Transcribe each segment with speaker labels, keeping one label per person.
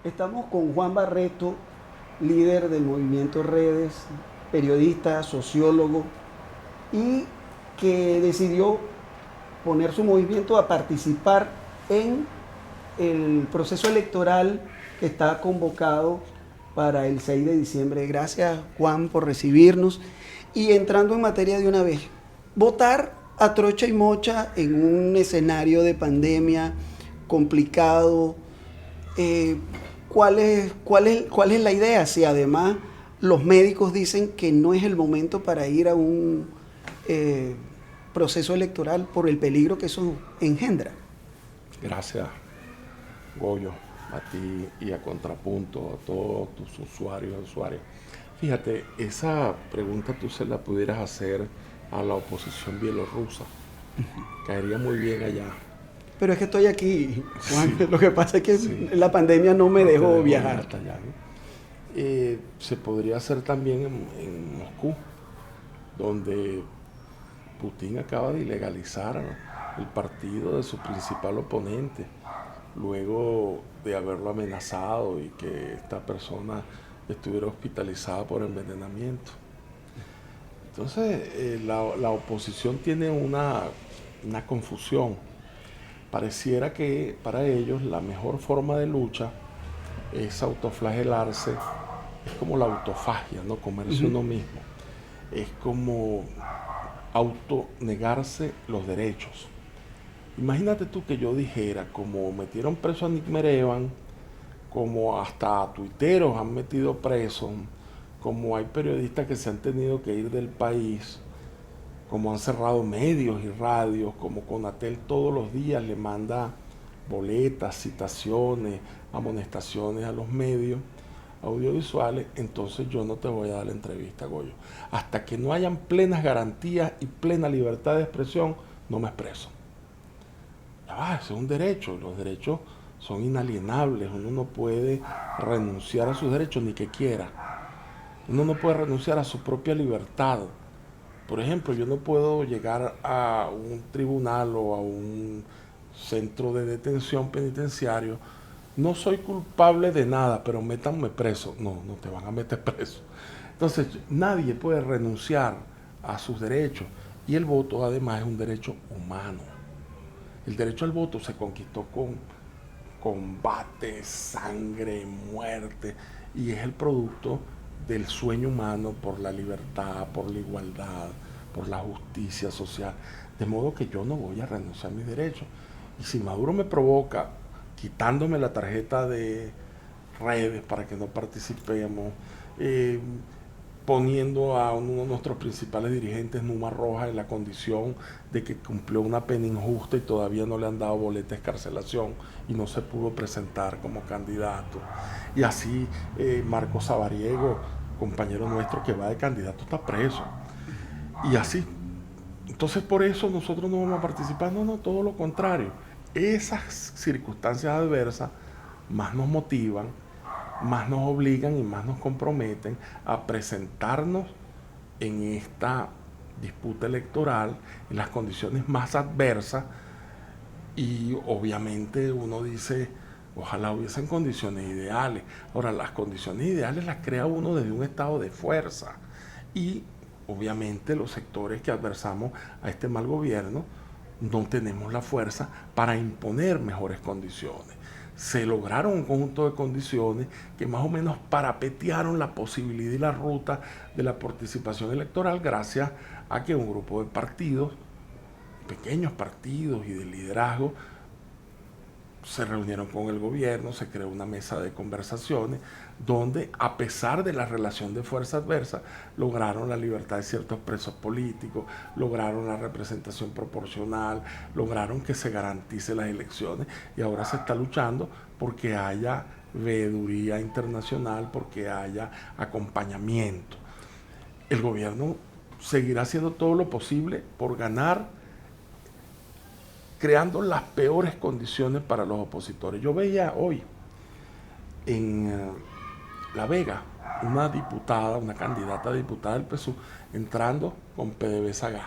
Speaker 1: Estamos con Juan Barreto, líder del movimiento Redes, periodista, sociólogo, y que decidió poner su movimiento a participar en el proceso electoral que está convocado para el 6 de diciembre. Gracias, Juan, por recibirnos. Y entrando en materia de una vez, votar a trocha y mocha en un escenario de pandemia complicado, eh, ¿cuál es la idea? Si además los médicos dicen que no es el momento para ir a un eh, proceso electoral por el peligro que eso engendra.
Speaker 2: Gracias, Goyo, a ti y a Contrapunto, a todos tus usuarios y usuarias. Fíjate, esa pregunta tú se la pudieras hacer a la oposición bielorrusa. Caería muy bien allá.
Speaker 1: Pero es que estoy aquí, Juan.
Speaker 2: Sí,
Speaker 1: Lo que pasa es que
Speaker 2: sí.
Speaker 1: la pandemia no me
Speaker 2: No te
Speaker 1: dejó
Speaker 2: dejo ir
Speaker 1: viajar.
Speaker 2: hasta allá, ¿no? Se podría hacer también en Moscú, donde Putin acaba de ilegalizar el partido de su principal oponente, luego de haberlo amenazado y que esta persona estuviera hospitalizada por envenenamiento. Entonces, la oposición tiene una confusión. Pareciera que para ellos la mejor forma de lucha es autoflagelarse, es como la autofagia, ¿no? Comerse uno mismo. Es como autonegarse los derechos. Imagínate tú que yo dijera, como metieron preso a Nick Merevan, como hasta a tuiteros han metido presos, como hay periodistas que se han tenido que ir del país, como han cerrado medios y radios, como Conatel todos los días le manda boletas, citaciones, amonestaciones a los medios audiovisuales, entonces yo no te voy a dar la entrevista, Goyo. Hasta que no hayan plenas garantías y plena libertad de expresión, no me expreso. Ya va, ese es un derecho, los derechos son inalienables, uno no puede renunciar a sus derechos ni que quiera. Uno no puede renunciar a su propia libertad. Por ejemplo, yo no puedo llegar a un tribunal o a un centro de detención penitenciario. No soy culpable de nada, pero métanme preso. No, no te van a meter preso. Entonces, nadie puede renunciar a sus derechos. Y el voto, además, es un derecho humano. El derecho al voto se conquistó con combate, sangre, muerte, y es el producto del sueño humano por la libertad, por la igualdad, por la justicia social. De modo que yo no voy a renunciar a mis derechos. Y si Maduro me provoca quitándome la tarjeta de redes para que no participemos, poniendo a uno de nuestros principales dirigentes, Numa Roja, en la condición de que cumplió una pena injusta y todavía no le han dado boleta de escarcelación y no se pudo presentar como candidato. Y así Marcos Sabariego, compañero nuestro que va de candidato, está preso. Y así. Entonces por eso nosotros no vamos a participar, no, no, todo lo contrario. Esas circunstancias adversas más nos motivan, más nos obligan y más nos comprometen a presentarnos en esta disputa electoral en las condiciones más adversas. Y obviamente uno dice, ojalá hubiesen condiciones ideales. Ahora, las condiciones ideales las crea uno desde un estado de fuerza. Y obviamente los sectores que adversamos a este mal gobierno no tenemos la fuerza para imponer mejores condiciones. Se lograron un conjunto de condiciones que más o menos parapetearon la posibilidad y la ruta de la participación electoral gracias a que un grupo de partidos, pequeños partidos y de liderazgo, se reunieron con el gobierno, se creó una mesa de conversaciones donde, a pesar de la relación de fuerza adversa, lograron la libertad de ciertos presos políticos, lograron la representación proporcional, lograron que se garantice las elecciones y ahora se está luchando porque haya veeduría internacional, porque haya acompañamiento. El gobierno seguirá haciendo todo lo posible por ganar, creando las peores condiciones para los opositores. Yo veía hoy en La Vega una diputada, una candidata a diputada del PSUV, entrando con PDVSA gas,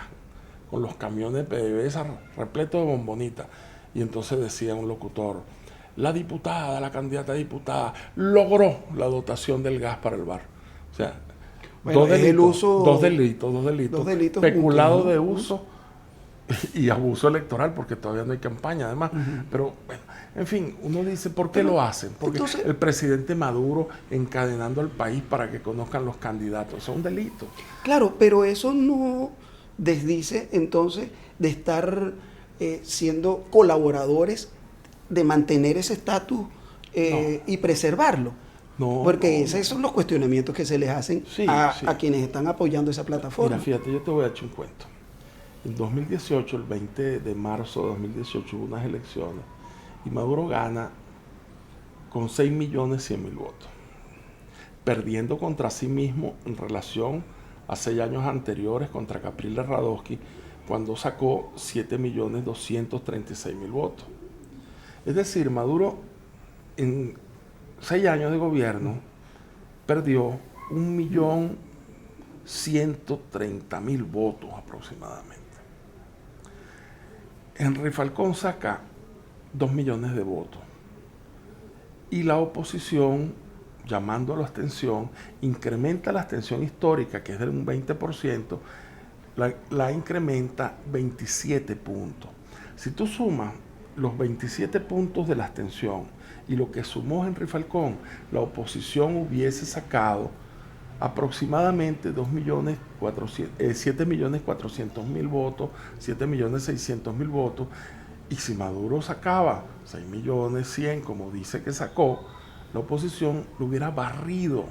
Speaker 2: con los camiones de PDVSA repletos de bombonitas. Y entonces decía un locutor, la diputada, la candidata a diputada, logró la dotación del gas para el bar. O sea,
Speaker 1: bueno,
Speaker 2: dos delitos. Peculado
Speaker 1: juntos, ¿no?
Speaker 2: de uso y abuso electoral, porque todavía no hay campaña además. Pero bueno, en fin, uno dice, ¿por qué lo hacen? Porque
Speaker 1: entonces,
Speaker 2: el presidente Maduro encadenando al país para que conozcan los candidatos. Eso es un delito.
Speaker 1: claro, pero eso no desdice entonces de estar siendo colaboradores de mantener ese estatus y preservarlo.
Speaker 2: No,
Speaker 1: Porque
Speaker 2: no,
Speaker 1: esos son los cuestionamientos que se les hacen
Speaker 2: Sí, sí.
Speaker 1: a quienes están apoyando esa plataforma.
Speaker 2: Mira, fíjate, yo te voy a echar un cuento. En 2018, el 20 de marzo de 2018, hubo unas elecciones y Maduro gana con 6.100.000 votos, perdiendo contra sí mismo en relación a 6 años anteriores contra Capriles Radosky, cuando sacó 7.236.000 votos. Es decir, Maduro en 6 años de gobierno perdió 1.130.000 votos aproximadamente. Henry Falcón saca 2 millones de votos. Y la oposición, llamando a la abstención, incrementa la abstención histórica, que es de un 20%, la incrementa 27 puntos. Si tú sumas los 27 puntos de la abstención y lo que sumó Henry Falcón, la oposición hubiese sacado aproximadamente 7.400.000 votos, 7.600.000 votos, y si Maduro sacaba 6.100.000, como dice que sacó, la oposición lo hubiera barrido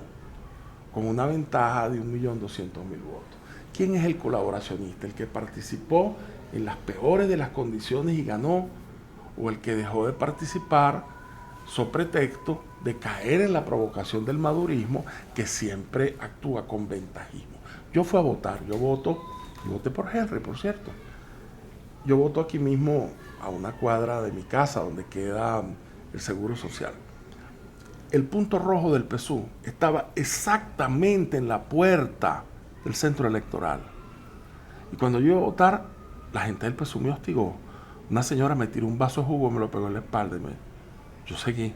Speaker 2: con una ventaja de 1.200.000 votos. ¿Quién es el colaboracionista? ¿El que participó en las peores de las condiciones y ganó? ¿O el que dejó de participar so pretexto de caer en la provocación del madurismo, que siempre actúa con ventajismo? Yo fui a votar, yo voté por Henry, por cierto. Yo voto aquí mismo a una cuadra de mi casa, donde queda el Seguro Social. El punto rojo del PSUV estaba exactamente en la puerta del centro electoral. Y cuando yo iba a votar, la gente del PSUV me hostigó. Una señora me tiró un vaso de jugo, me lo pegó en la espalda y yo seguí.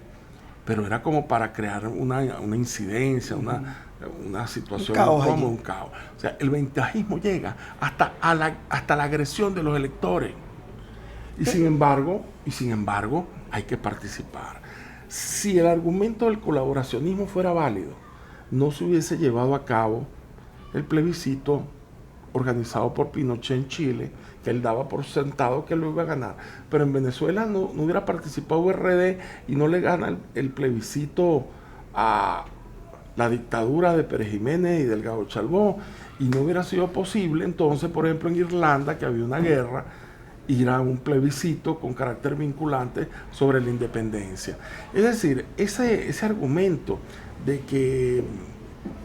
Speaker 2: Pero era como para crear una incidencia, una situación como un caos. O sea, el ventajismo llega hasta la agresión de los electores. Y sin embargo, hay que participar. Si el argumento del colaboracionismo fuera válido, no se hubiese llevado a cabo el plebiscito organizado por Pinochet en Chile, que él daba por sentado que lo iba a ganar. Pero en Venezuela no hubiera participado URD y no le gana el plebiscito a la dictadura de Pérez Jiménez y Delgado Chalbó, y no hubiera sido posible entonces, por ejemplo, en Irlanda, que había una guerra, ir a un plebiscito con carácter vinculante sobre la independencia. Es decir, ese argumento de que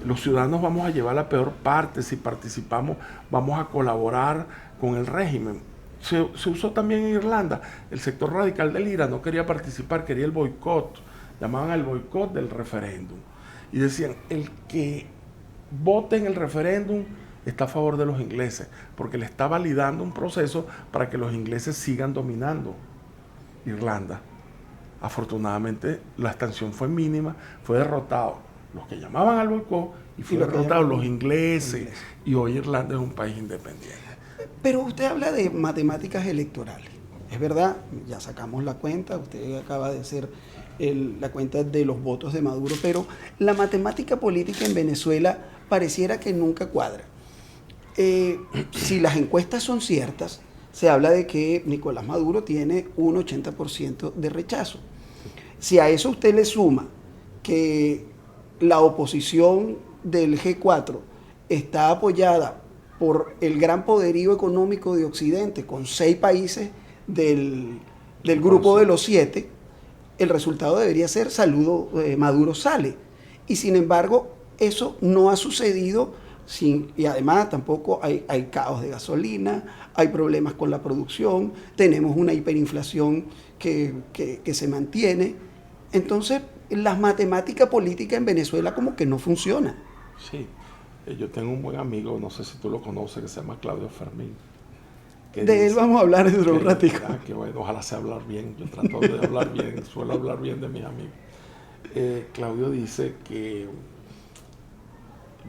Speaker 2: los ciudadanos vamos a llevar la peor parte, si participamos vamos a colaborar con el régimen, se usó también en Irlanda. El sector radical del IRA no quería participar, quería el boicot, llamaban al boicot del referéndum, y decían, el que vote en el referéndum está a favor de los ingleses, porque le está validando un proceso para que los ingleses sigan dominando Irlanda. Afortunadamente la abstención fue mínima, fue derrotado los que llamaban al boicot y fue derrotado los ingleses, y hoy Irlanda es un país independiente.
Speaker 1: Pero usted habla de matemáticas electorales. Es verdad, ya sacamos la cuenta, usted acaba de hacer la cuenta de los votos de Maduro, pero la matemática política en Venezuela pareciera que nunca cuadra. Si las encuestas son ciertas, se habla de que Nicolás Maduro tiene un 80% de rechazo. Si a eso usted le suma que la oposición del G4 está apoyada por el gran poderío económico de Occidente, con 6 países del grupo de los 7, el resultado debería ser Maduro sale. Y sin embargo, eso no ha sucedido, y además tampoco hay caos de gasolina, hay problemas con la producción, tenemos una hiperinflación que se mantiene. Entonces, la matemática política en Venezuela como que no funciona.
Speaker 2: Sí, yo tengo un buen amigo, no sé si tú lo conoces, que se llama Claudio Fermín.
Speaker 1: De él vamos a hablar dentro de un ratico.
Speaker 2: Que bueno, ojalá sea hablar bien. Yo trato de hablar bien, suelo hablar bien de mis amigos. Claudio dice que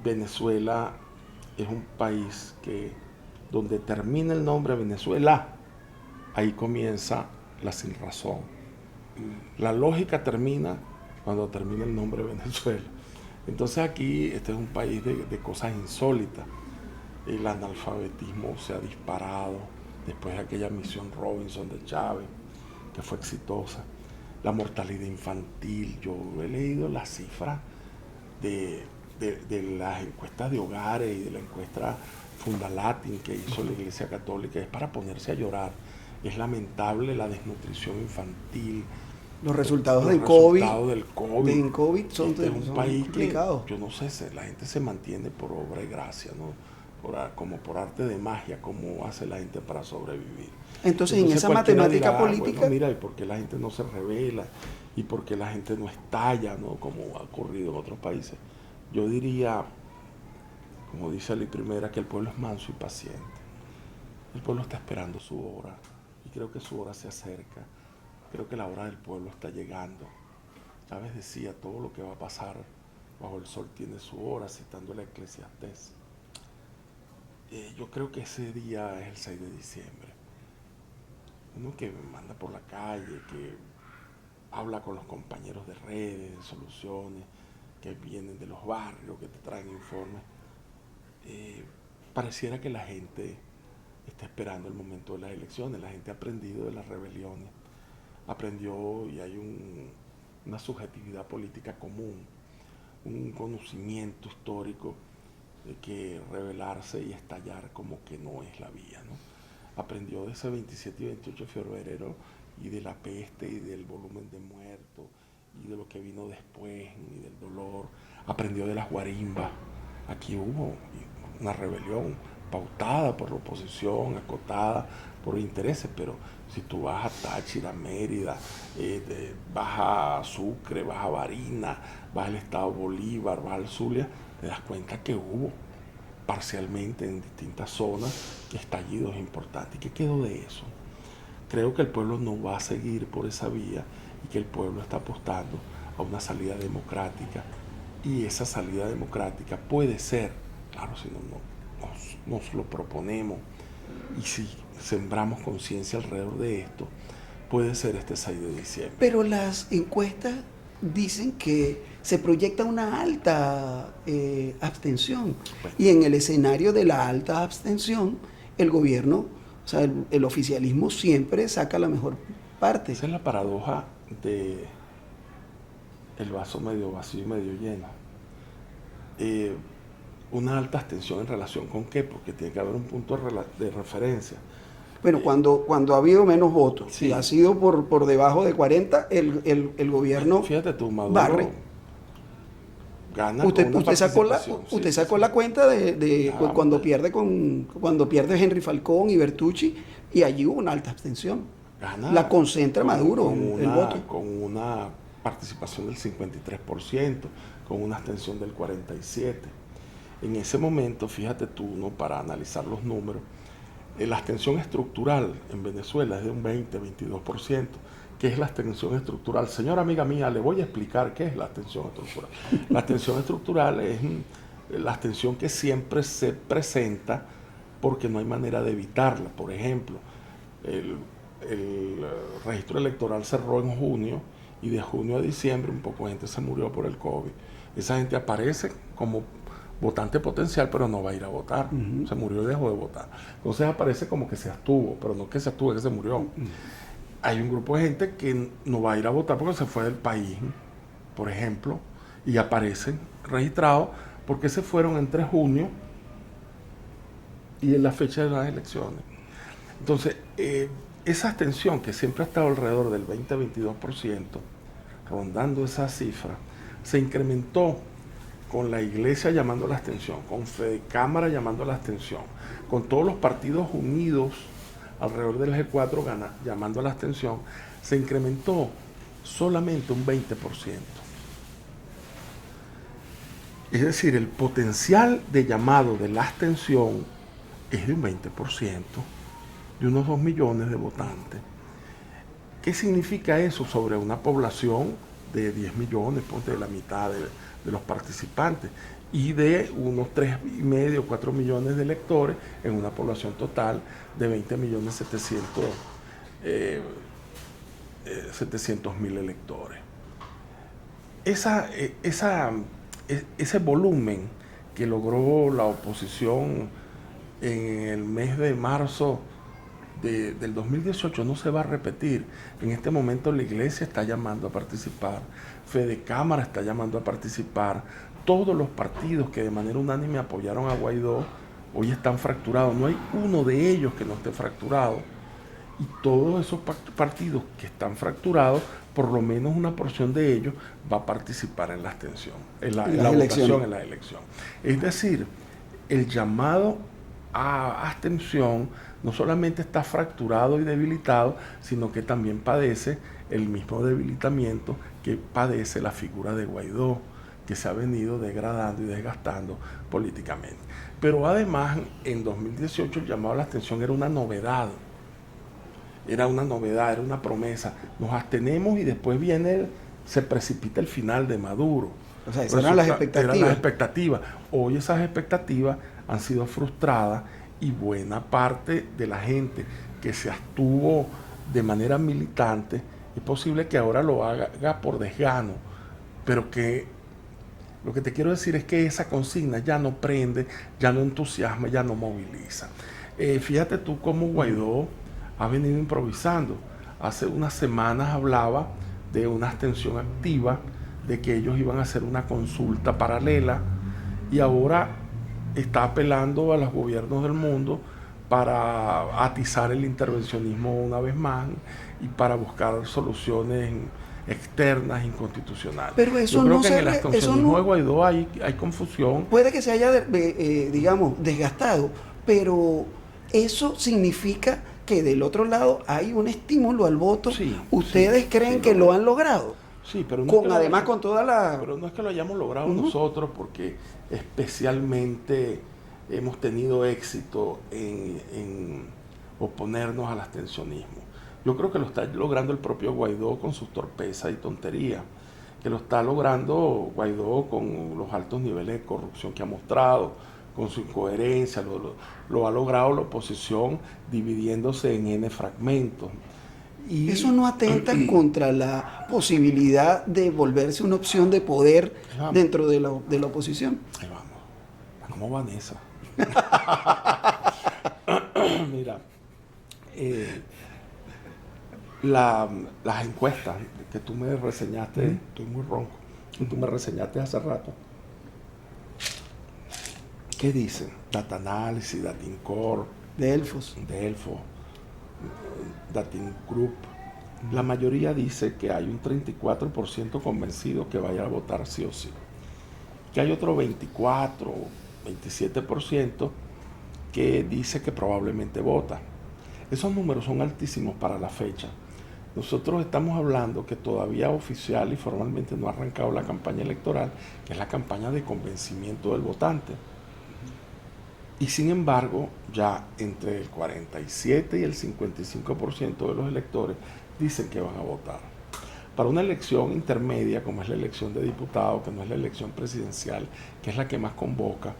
Speaker 2: Venezuela es un país que donde termina el nombre Venezuela, ahí comienza la sinrazón. La lógica termina cuando termina el nombre Venezuela. Entonces aquí este es un país de cosas insólitas. El analfabetismo se ha disparado después de aquella misión Robinson de Chávez, que fue exitosa. La mortalidad infantil, yo he leído las cifras de las encuestas de hogares y de la encuesta Fundalatin que hizo la Iglesia Católica, es para ponerse a llorar. Es lamentable la desnutrición infantil.
Speaker 1: Los resultados
Speaker 2: del
Speaker 1: COVID son
Speaker 2: un país
Speaker 1: complicados.
Speaker 2: Que, yo no sé, la gente se mantiene por obra y gracia, ¿no? Como por arte de magia, como hace la gente para sobrevivir.
Speaker 1: Entonces en esa matemática política...
Speaker 2: Bueno, mira, ¿y por qué la gente no se revela? ¿Y por qué la gente no estalla, ¿no? Como ha ocurrido en otros países? Yo diría, como dice Ali Primera, que el pueblo es manso y paciente. El pueblo está esperando su hora y creo que su hora se acerca. Creo que la hora del pueblo está llegando. Chávez decía, todo lo que va a pasar bajo el sol tiene su hora, citando la Eclesiastés. Yo creo que ese día es el 6 de diciembre. Uno que anda por la calle, que habla con los compañeros de redes, de soluciones, que vienen de los barrios, que te traen informes. Pareciera que la gente está esperando el momento de las elecciones. La gente ha aprendido de las rebeliones. Aprendió y hay una subjetividad política común, un conocimiento histórico de que rebelarse y estallar como que no es la vía, ¿no? Aprendió de ese 27 y 28 de febrero y de la peste y del volumen de muertos y de lo que vino después y del dolor. Aprendió de las guarimbas. Aquí hubo una rebelión pautada por la oposición, acotada por intereses, pero si tú vas a Táchira, Mérida, vas a Sucre, vas a Barinas, vas al estado Bolívar, vas al Zulia, te das cuenta que hubo parcialmente en distintas zonas estallidos importantes. ¿Y qué quedó de eso? Creo que el pueblo no va a seguir por esa vía y que el pueblo está apostando a una salida democrática, y esa salida democrática puede ser, claro, si nos lo proponemos y si sembramos conciencia alrededor de esto, puede ser este 6 de diciembre.
Speaker 1: Pero las encuestas dicen que se proyecta una alta abstención. Bueno. Y en el escenario de la alta abstención, el gobierno, o sea, el oficialismo siempre saca la mejor parte.
Speaker 2: Esa es la paradoja de el vaso medio vacío y medio lleno. Una alta abstención en relación con qué, porque tiene que haber un punto de referencia.
Speaker 1: Bueno, cuando ha habido menos votos, sí. Si ha sido por debajo de 40, el gobierno
Speaker 2: fíjate tú, Maduro
Speaker 1: barre.
Speaker 2: Gana
Speaker 1: usted sacó la cuenta de cuando pierde Henry Falcón y Bertucci, y allí hubo una alta abstención. La concentra Maduro el voto.
Speaker 2: Con una participación del 53%, con una abstención del 47%. En ese momento, fíjate tú, ¿no? Para analizar los números, la abstención estructural en Venezuela es de un 20-22%. ¿Qué es la abstención estructural? Señora amiga mía, le voy a explicar qué es la abstención estructural. La abstención estructural es la abstención que siempre se presenta porque no hay manera de evitarla. Por ejemplo, el registro electoral cerró en junio y de junio a diciembre un poco de gente se murió por el COVID. Esa gente aparece como votante potencial, pero no va a ir a votar. Uh-huh. Se murió y dejó de votar. Entonces aparece como que se abstuvo, pero no que se abstuvo, que se murió. Uh-huh. Hay un grupo de gente que no va a ir a votar porque se fue del país, por ejemplo, y aparecen registrados porque se fueron entre junio y en la fecha de las elecciones. Entonces, esa abstención que siempre ha estado alrededor del 20-22%, rondando esa cifra, se incrementó con la Iglesia llamando a la abstención, con Fede Cámara llamando a la abstención, con todos los partidos unidos alrededor del G4 llamando a la abstención, se incrementó solamente un 20%. Es decir, el potencial de llamado de la abstención es de un 20%. de unos 2 millones de votantes. ¿Qué significa eso sobre una población de 10 millones, ponte de la mitad de los participantes, y de unos 3,5 o 4 millones de electores en una población total de 20 millones 700 mil electores? Ese volumen que logró la oposición en el mes de marzo del 2018 no se va a repetir. En este momento la Iglesia está llamando a participar, Fede Cámara está llamando a participar, todos los partidos que de manera unánime apoyaron a Guaidó hoy están fracturados, no hay uno de ellos que no esté fracturado, y todos esos partidos que están fracturados, por lo menos una porción de ellos va a participar en la abstención, en la votación, en la elección. Es decir, el llamado a abstención no solamente está fracturado y debilitado, sino que también padece el mismo debilitamiento que padece la figura de Guaidó, que se ha venido degradando y desgastando políticamente. Pero además, en 2018 el llamado a la abstención era una novedad. Era una promesa. Nos abstenemos y después se precipita el final de Maduro.
Speaker 1: O sea, esas eran las expectativas.
Speaker 2: Eran las expectativas. Hoy esas expectativas han sido frustradas y buena parte de la gente que se abstuvo de manera militante, es posible que ahora lo haga por desgano, pero que lo que te quiero decir es que esa consigna ya no prende, ya no entusiasma, ya no moviliza. Fíjate tú cómo Guaidó ha venido improvisando. Hace unas semanas hablaba de una abstención activa, de que ellos iban a hacer una consulta paralela, y ahora está apelando a los gobiernos del mundo para atizar el intervencionismo una vez más y para buscar soluciones externas, inconstitucionales.
Speaker 1: Pero eso
Speaker 2: Yo creo
Speaker 1: no
Speaker 2: que
Speaker 1: se...
Speaker 2: en el abstencionismo de Guaidó hay confusión.
Speaker 1: Puede que se haya, digamos, desgastado, pero eso significa que del otro lado hay un estímulo al voto.
Speaker 2: Sí,
Speaker 1: ¿Ustedes
Speaker 2: sí,
Speaker 1: creen
Speaker 2: sí,
Speaker 1: que lo han logrado?
Speaker 2: Sí, pero no
Speaker 1: con, además con toda la...
Speaker 2: Pero no es que lo hayamos logrado nosotros, porque especialmente hemos tenido éxito en oponernos al abstencionismo. Yo creo que lo está logrando el propio Guaidó con sus torpezas y tonterías, que lo está logrando Guaidó con los altos niveles de corrupción que ha mostrado, con su incoherencia, lo ha logrado la oposición dividiéndose en N fragmentos.
Speaker 1: Y eso no atenta contra la posibilidad de volverse una opción de poder dentro de la oposición.
Speaker 2: Ahí vamos Vanessa. Mira, las encuestas que tú me reseñaste, estoy muy ronco, que tú me reseñaste hace rato, ¿qué dicen? Data Analysis, Datincore,
Speaker 1: Delfos,
Speaker 2: Datingroup. La mayoría dice que hay un 34% convencido que vaya a votar sí o sí. Que hay otro 24 o 27% que dice que probablemente vota. Esos números son altísimos para la fecha. Nosotros estamos hablando que todavía oficial y formalmente no ha arrancado la campaña electoral, que es la campaña de convencimiento del votante. Y sin embargo, ya entre el 47 y el 55% de los electores dicen que van a votar. Para una elección intermedia, como es la elección de diputados, que no es la elección presidencial, que es la que más convoca,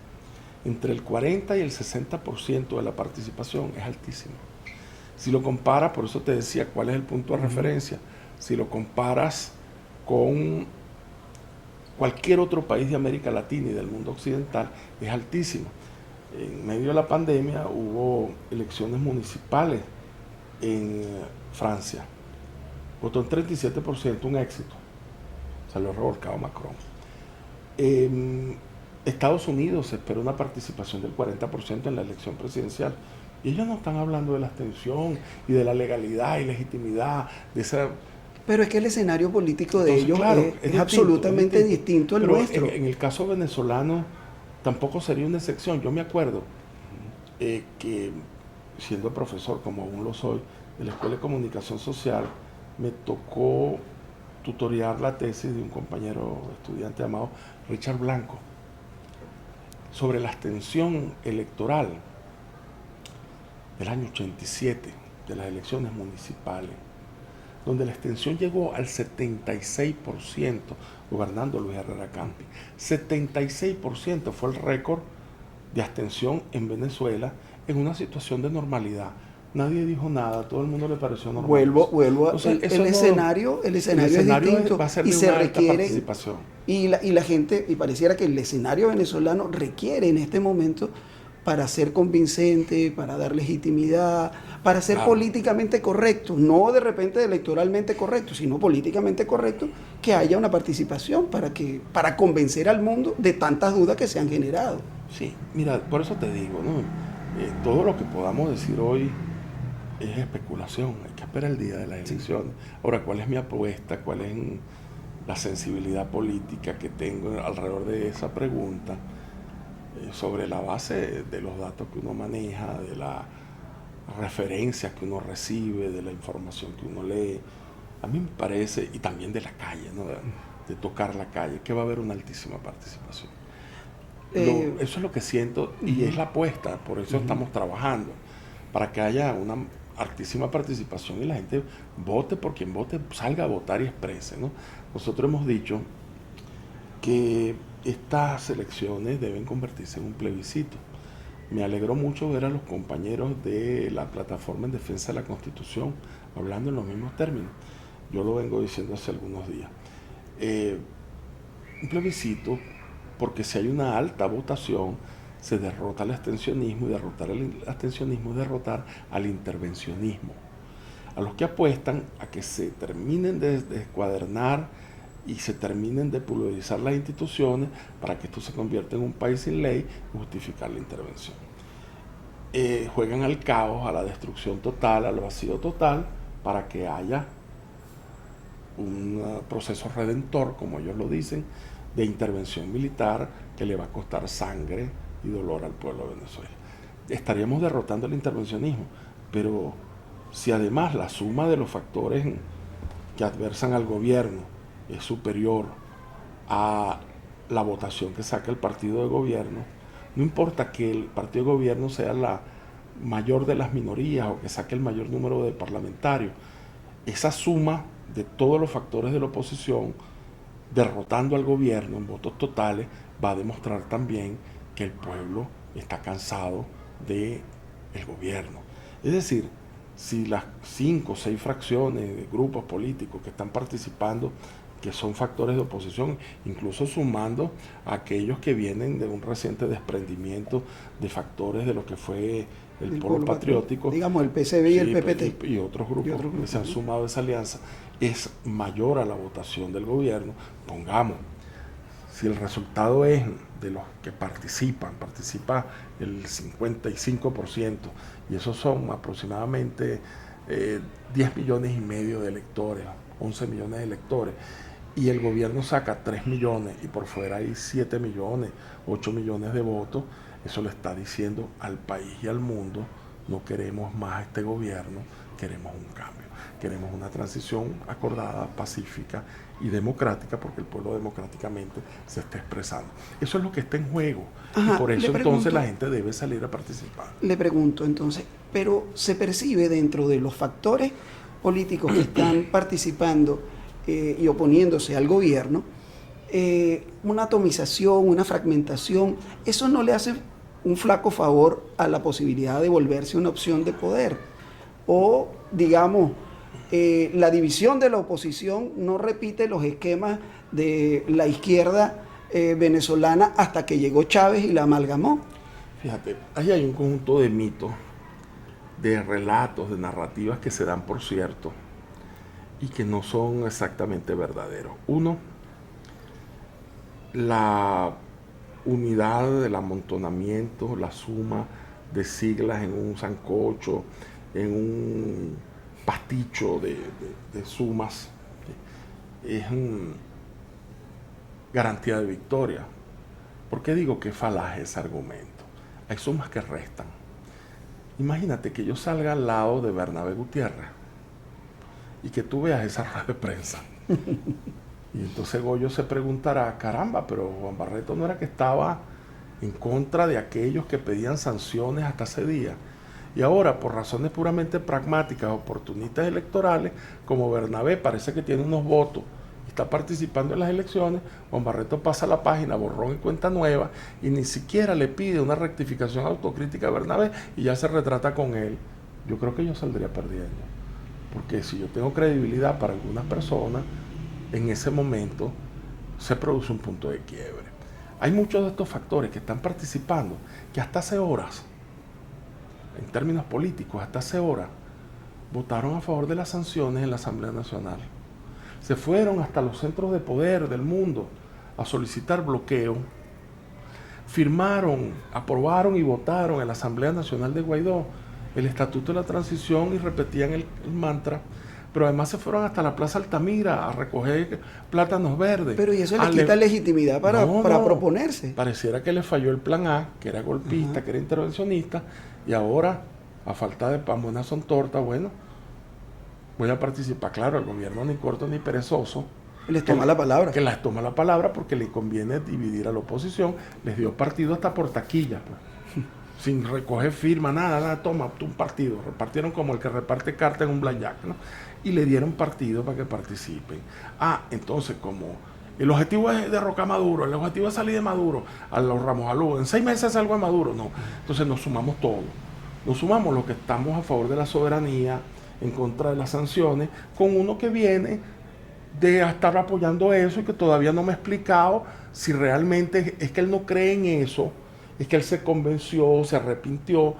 Speaker 2: entre el 40 y el 60% de la participación es altísimo. Si lo comparas, por eso te decía cuál es el punto de referencia, si lo comparas con cualquier otro país de América Latina y del mundo occidental, es altísimo. En medio de la pandemia hubo elecciones municipales en Francia. Votó un 37%, un éxito. Salió revolcado Macron. En Estados Unidos se espera una participación del 40% en la elección presidencial. Y ellos no están hablando de la abstención y de la legalidad y legitimidad de esa...
Speaker 1: Pero es que el escenario político de ellos es absolutamente distinto al nuestro.
Speaker 2: En el caso venezolano tampoco sería una excepción. Yo me acuerdo que siendo profesor, como aún lo soy, de la Escuela de Comunicación Social, me tocó tutorear la tesis de un compañero estudiante llamado Richard Blanco sobre la abstención electoral. del año 87, de las elecciones municipales, donde la abstención llegó al 76%, gobernando Luis Herrera Campi. 76% fue el récord de abstención en Venezuela en una situación de normalidad. Nadie dijo nada, todo el mundo le pareció normal.
Speaker 1: Vuelvo
Speaker 2: Entonces,
Speaker 1: el escenario es distinto
Speaker 2: va a ser
Speaker 1: y
Speaker 2: de
Speaker 1: se
Speaker 2: una alta
Speaker 1: requiere
Speaker 2: participación.
Speaker 1: y la gente, y pareciera que el escenario venezolano requiere en este momento para ser convincente, para dar legitimidad, para ser
Speaker 2: Claro.
Speaker 1: políticamente correcto, no de repente electoralmente correcto, sino políticamente correcto, que haya una participación para convencer al mundo de tantas dudas que se han generado.
Speaker 2: Sí, mira, por eso te digo, ¿no? Todo lo que podamos decir hoy es especulación, hay que esperar el día de las elecciones. Ahora, ¿cuál es mi apuesta? ¿Cuál es la sensibilidad política que tengo alrededor de esa pregunta? Sobre la base de los datos que uno maneja, de las referencias que uno recibe, de la información que uno lee, a mí me parece, y también de la calle, ¿no? de tocar la calle, que va a haber una altísima participación. Eso es lo que siento y es la apuesta, por eso estamos trabajando, para que haya una altísima participación y la gente vote por quien vote, salga a votar y exprese, ¿no? Nosotros hemos dicho que estas elecciones deben convertirse en un plebiscito. Me alegró mucho ver a los compañeros de la Plataforma en Defensa de la Constitución hablando en los mismos términos. Yo lo vengo diciendo hace algunos días. Un plebiscito porque si hay una alta votación se derrota el abstencionismo y derrotar el abstencionismo es derrotar al intervencionismo. A los que apuestan a que se terminen de descuadernar y se terminen de pulverizar las instituciones para que esto se convierta en un país sin ley y justificar la intervención. Juegan al caos, a la destrucción total, al vacío total, para que haya un proceso redentor, como ellos lo dicen, de intervención militar que le va a costar sangre y dolor al pueblo de Venezuela. Estaríamos derrotando el intervencionismo, pero si además la suma de los factores que adversan al gobierno es superior a la votación que saca el partido de gobierno, no importa que el partido de gobierno sea la mayor de las minorías o que saque el mayor número de parlamentarios, esa suma de todos los factores de la oposición derrotando al gobierno en votos totales va a demostrar también que el pueblo está cansado del gobierno. Es decir, si las 5 o 6 fracciones de grupos políticos que están participando, que son factores de oposición, incluso sumando a aquellos que vienen de un reciente desprendimiento de factores de lo que fue el polo patriótico,
Speaker 1: digamos el PCB y el PPT
Speaker 2: y otros grupos que se han sumado a esa alianza, es mayor a la votación del gobierno. Pongamos, si el resultado es de los que participa el 55%, y esos son aproximadamente 10 millones y medio de electores, 11 millones de electores, y el gobierno saca 3 millones y por fuera hay 7 millones, 8 millones de votos, eso le está diciendo al país y al mundo: no queremos más este gobierno, queremos un cambio, queremos una transición acordada, pacífica y democrática, porque el pueblo democráticamente se está expresando. Eso es lo que está en juego.
Speaker 1: Ajá,
Speaker 2: y por eso entonces la gente debe salir a participar.
Speaker 1: Le pregunto entonces, pero se percibe dentro de los factores políticos que están participando y oponiéndose al gobierno, una atomización, una fragmentación. ¿Eso no le hace un flaco favor a la posibilidad de volverse una opción de poder? O, digamos, la división de la oposición no repite los esquemas de la izquierda venezolana hasta que llegó Chávez y la amalgamó.
Speaker 2: Fíjate, ahí hay un conjunto de mitos, de relatos, de narrativas que se dan por cierto y que no son exactamente verdaderos. Uno, la unidad del amontonamiento, la suma de siglas en un sancocho, en un pasticho de sumas, es garantía de victoria. ¿Por qué digo que es falaz ese argumento? Hay sumas que restan. Imagínate que yo salga al lado de Bernabé Gutiérrez y que tú veas esa rueda de prensa. Y entonces Goyo se preguntará: caramba, pero Juan Barreto no era que estaba en contra de aquellos que pedían sanciones hasta ese día. Y ahora, por razones puramente pragmáticas, oportunistas electorales, como Bernabé parece que tiene unos votos y está participando en las elecciones, Juan Barreto pasa la página, borrón y cuenta nueva, y ni siquiera le pide una rectificación autocrítica a Bernabé y ya se retrata con él. Yo creo que yo saldría perdiendo. Porque si yo tengo credibilidad para algunas personas, en ese momento se produce un punto de quiebre. Hay muchos de estos factores que están participando, que hasta hace horas, en términos políticos, hasta hace horas, votaron a favor de las sanciones en la Asamblea Nacional. Se fueron hasta los centros de poder del mundo a solicitar bloqueo. Firmaron, aprobaron y votaron en la Asamblea Nacional de Guaidó el Estatuto de la Transición y repetían el mantra, pero además se fueron hasta la Plaza Altamira a recoger plátanos verdes.
Speaker 1: Pero y eso les quita legitimidad para proponerse.
Speaker 2: Pareciera que les falló el plan A, que era golpista, que era intervencionista, y ahora, a falta de pan, buenas son tortas, bueno, voy a participar. Claro, el gobierno ni corto ni perezoso.
Speaker 1: Les toma la palabra.
Speaker 2: Que les toma la palabra porque le conviene dividir a la oposición. Les dio partido hasta por taquilla, pues. Sin recoger firma, nada, toma un partido. Repartieron como el que reparte carta en un blackjack, ¿no? Y le dieron partido para que participen. Entonces, como el objetivo es derrocar a Maduro, el objetivo es salir de Maduro, a los Ramos Alú, en 6 meses salgo de Maduro, no. Entonces nos sumamos todos. Nos sumamos los que estamos a favor de la soberanía, en contra de las sanciones, con uno que viene de estar apoyando eso y que todavía no me ha explicado si realmente es que él no cree en eso, es que él se convenció, se arrepintió,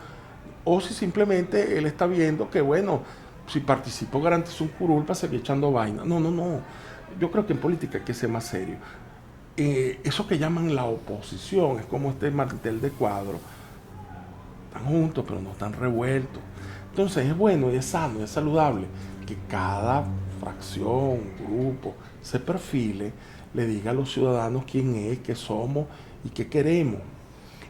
Speaker 2: o si simplemente él está viendo que, bueno, si participo garantizo un curul para seguir echando vaina. No. Yo creo que en política hay que ser más serio. Eso que llaman la oposición es como este mantel de cuadro. Están juntos, pero no están revueltos. Entonces es bueno y es sano, es saludable que cada fracción, grupo, se perfile, le diga a los ciudadanos quién es, qué somos y qué queremos.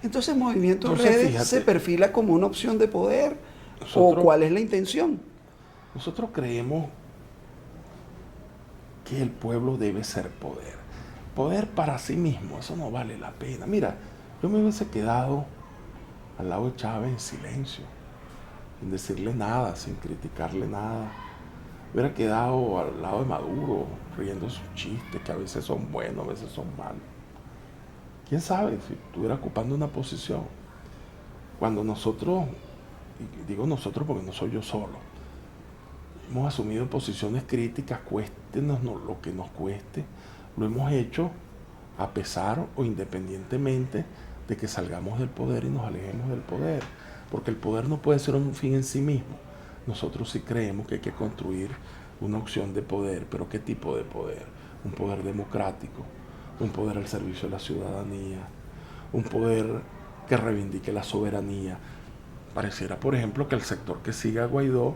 Speaker 1: Entonces, Movimiento Redes, fíjate, ¿se perfila como una opción de poder? ¿O cuál es la intención?
Speaker 2: Nosotros creemos que el pueblo debe ser poder. Poder para sí mismo, eso no vale la pena. Mira, yo me hubiese quedado al lado de Chávez en silencio, sin decirle nada, sin criticarle nada. Hubiera quedado al lado de Maduro, riendo sus chistes, que a veces son buenos, a veces son malos. ¿Quién sabe si estuviera ocupando una posición? Cuando nosotros, y digo nosotros porque no soy yo solo, hemos asumido posiciones críticas, cuéstenos lo que nos cueste, lo hemos hecho a pesar o independientemente de que salgamos del poder y nos alejemos del poder, porque el poder no puede ser un fin en sí mismo. Nosotros sí creemos que hay que construir una opción de poder, pero ¿qué tipo de poder? Un poder democrático, un poder al servicio de la ciudadanía, un poder que reivindique la soberanía. Pareciera, por ejemplo, que el sector que sigue a Guaidó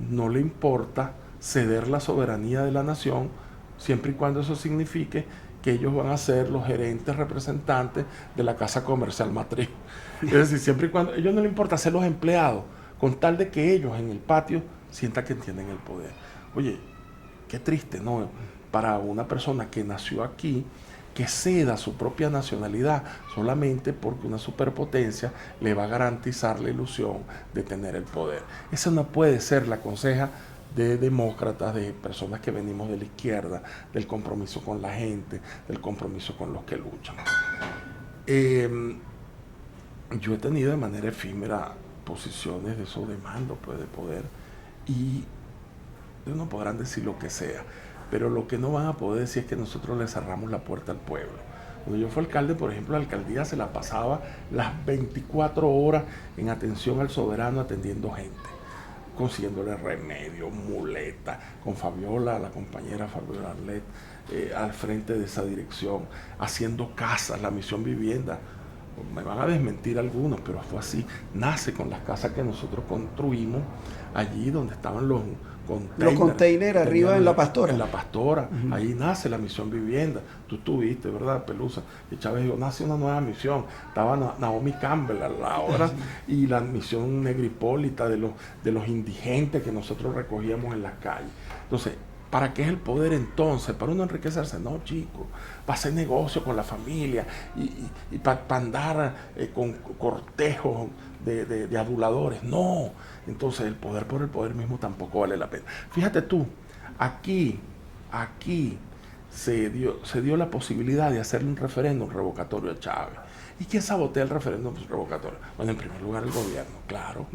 Speaker 2: no le importa ceder la soberanía de la nación, siempre y cuando eso signifique que ellos van a ser los gerentes representantes de la casa comercial matriz. Es decir, siempre y cuando a ellos no les importa ser los empleados, con tal de que ellos en el patio sientan que tienen el poder. Oye, qué triste, ¿no? Para una persona que nació aquí, que ceda su propia nacionalidad solamente porque una superpotencia le va a garantizar la ilusión de tener el poder. Esa no puede ser la conseja de demócratas, de personas que venimos de la izquierda, del compromiso con la gente, del compromiso con los que luchan. Yo he tenido de manera efímera posiciones de eso de mando, pues, de poder, y no podrán decir lo que sea, pero lo que no van a poder decir es que nosotros le cerramos la puerta al pueblo. Cuando yo fui alcalde, por ejemplo, la alcaldía se la pasaba las 24 horas en atención al soberano, atendiendo gente, consiguiéndole remedio, muleta, con Fabiola, la compañera Fabiola Arlet, al frente de esa dirección, haciendo casas, la misión vivienda. Me van a desmentir algunos, pero fue así. Nace con las casas que nosotros construimos allí donde estaban los containers
Speaker 1: arriba en La Pastora.
Speaker 2: En La Pastora, ahí nace la misión vivienda. Tú estuviste, ¿verdad, Pelusa? Y Chávez dijo, nace una nueva misión. Estaba Naomi Campbell a la hora, y la misión negripólita de los indigentes que nosotros recogíamos en las calles. Entonces, ¿Para qué es el poder entonces? ¿Para uno enriquecerse? No, chico. Para hacer negocio con la familia y para andar con cortejos de aduladores. No. Entonces el poder por el poder mismo tampoco vale la pena. Fíjate tú, aquí se dio la posibilidad de hacer un referéndum revocatorio a Chávez. ¿Y quién sabotea el referéndum revocatorio? Bueno, en primer lugar el gobierno, claro.